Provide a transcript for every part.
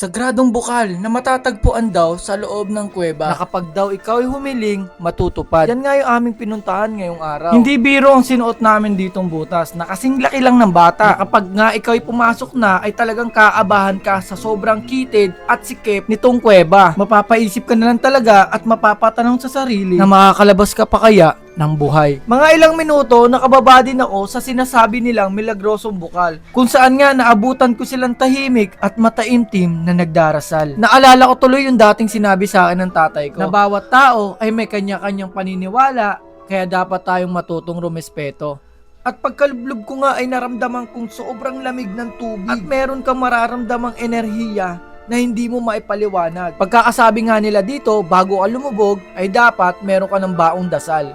Sagradong bukal na matatagpuan daw sa loob ng kuweba na kapag daw ikaw ay humiling, matutupad. Yan nga yung aming pinuntahan ngayong araw. Hindi biro ang sinuot namin ditong butas na kasing laki lang ng bata. Na kapag nga ikaw ay pumasok na ay talagang kaabahan ka sa sobrang kitid at sikip nitong kuweba. Mapapaisip ka na lang talaga at mapapatanong sa sarili na makakalabas ka pa kaya ng buhay. Mga ilang minuto nakababa din ako sa sinasabi nilang milagrosong bukal, kung saan nga naabutan ko silang tahimik at mataimtim na nagdarasal. Naalala ko tuloy yung dating sinabi sa akin ng tatay ko na bawat tao ay may kanya-kanyang paniniwala, kaya dapat tayong matutong rumespeto. At pagkalublob ko nga ay naramdaman kong sobrang lamig ng tubig at meron kang mararamdamang enerhiya na hindi mo maipaliwanag. Pagkakasabi nga nila dito, bago ka lumubog ay dapat meron ka ng baong dasal.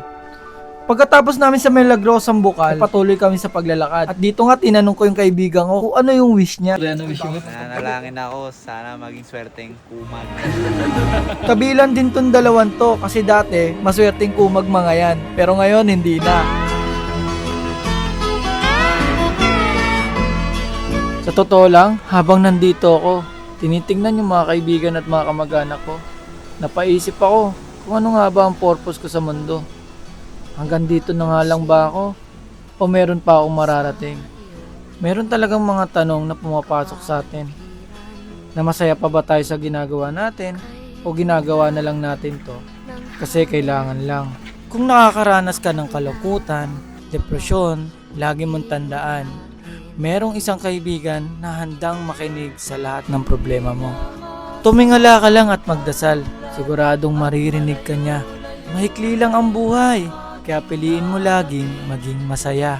Pagkatapos namin sa milagrosang bukal, patuloy kami sa paglalakad. At dito nga tinanong ko yung kaibigan ko kung ano yung wish niya. Ano wish mo? Nanalangin ako, sana maging swerteng kumag. Kabilan din tong dalawan to kasi dati maswerteng kumag mga yan. Pero ngayon hindi na. Sa totoo lang, habang nandito ako, tinitingnan yung mga kaibigan at mga kamag-anak ko. Napaisip ako kung ano nga ba ang purpose ko sa mundo. Hanggang dito na nga lang ba ako? O meron pa akong mararating? Meron talagang mga tanong na pumapasok sa atin. Na masaya pa ba tayo sa ginagawa natin? O ginagawa na lang natin to? Kasi kailangan lang. Kung nakakaranas ka ng kalungkutan, depresyon, lagi mong tandaan, merong isang kaibigan na handang makinig sa lahat ng problema mo. Tumingala ka lang at magdasal. Siguradong maririnig ka niya. Mahikli lang ang buhay. Kaya piliin mo laging maging masaya.